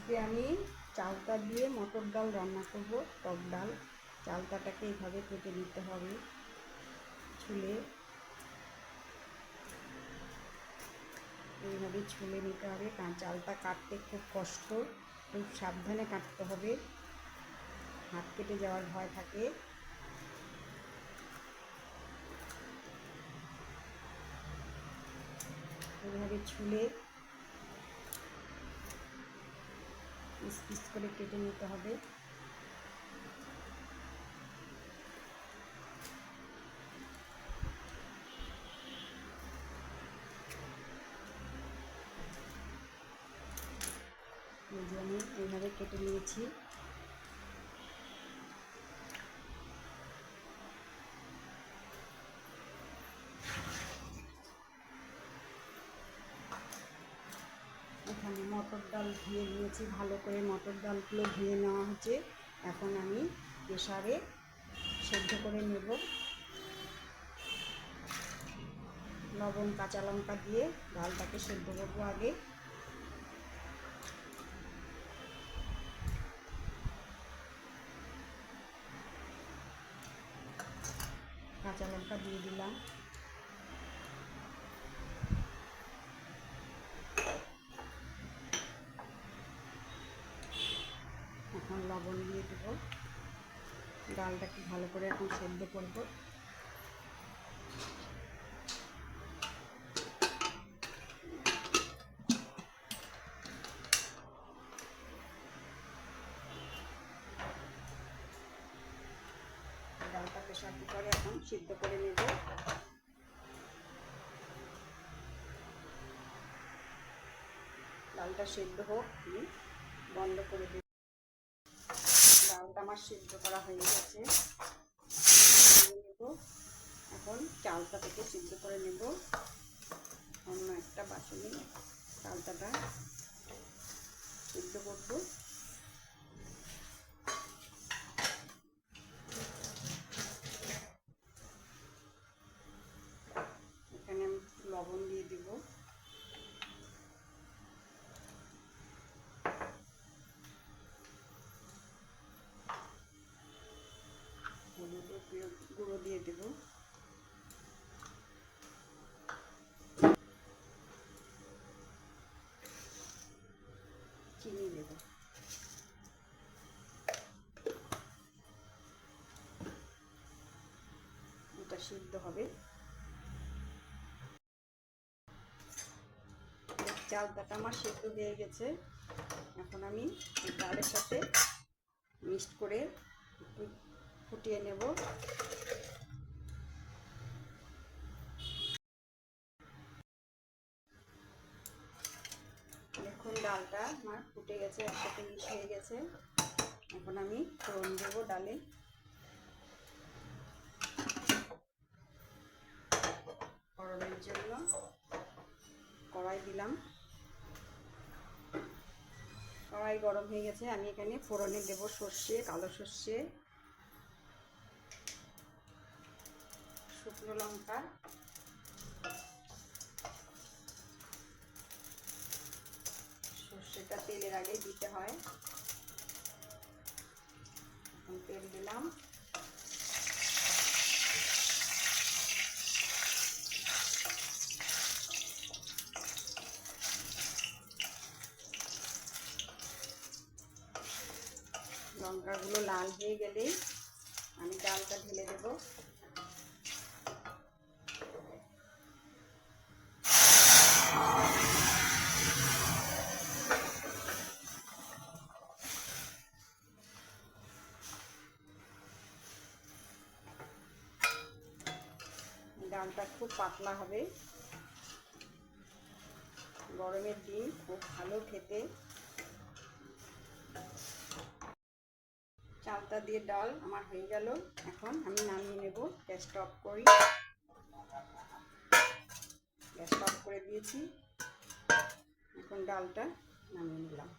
আজকে আমি চালতা দিয়ে মটর ডাল রান্না করব। টক ডাল চালতাটাকে এইভাবে কেটে নিতে হবে, ছুলে এইভাবে ছুলে নিতে হবে, কারণ চালতা কাটতে খুব কষ্ট, খুব সাবধানে কাটতে হবে, হাত কেটে যাওয়ার ভয় থাকে। এইভাবে ছুলে পিস পিস করে কেটে নিতে হবে। আমি এইভাবে কেটে নিয়েছি। এখানে মটর ডাল ধুয়ে নিয়েছি, ভালো করে মটর ডালগুলো ধুয়ে নেওয়া হচ্ছে। এখন আমি প্রেসারে সেদ্ধ করে নেব। লবণ কাঁচা লঙ্কা দিয়ে ডালটাকে সেদ্ধ করবো আগে। কাঁচা লঙ্কা দিয়ে দিলাম, এখন লবণ দিয়ে দেবো। ডালটাকে ভালো করে এখন সেদ্ধ করবো। ডালটা প্রেসার কুকারে এখন সিদ্ধ করে নেব। ডালটা সেদ্ধ হোক, আমি বন্ধ করে দেব। ডালটা আমার সিদ্ধ করা হয়ে গেছে, নেব। এখন চালটা থেকে সিদ্ধ করে নেব। অন্য একটা বাসনে চালটাটা সিদ্ধ করব। এখানে আমি লবণ দিয়ে দিব, গুঁড়ো দিয়ে দেব, চিনি দেব। এটা সিদ্ধ হবে। চালটাটা আমার সিদ্ধ হয়ে গেছে। এখন আমি ডালের সাথে মিক্সড করে একটু ফুটিয়ে নেব। দেখুন ডালটা আমার ফুটে গেছে, একসাথে মিক্স হয়ে গেছে। এখন আমি ফোড়ন দেবো ডালে। ফোড়নের জন্য কড়াই দিলাম। কড়াই গরম হয়ে গেছে, আমি এখানে ফোড়নে দেব সর্ষে, কালো সর্ষে, শুকনো লঙ্কা, সর্ষেটা তেলের আগে দিতে হয়। এখন তেল দিলাম, লঙ্কাগুলো লাল হয়ে গেলেই আমি ডালটা ঢেলে দেব। ডালটা খুব পাতলা হবে, গরমের দিন খুব ভালো খেতে। চালতা দিয়ে ডাল আমার হয়ে গেল। এখন আমি নামিয়ে নেব। গ্যাসটা অফ করি। গ্যাসটা অফ করে দিয়েছি। এখন ডালটা নামিয়ে নিলাম।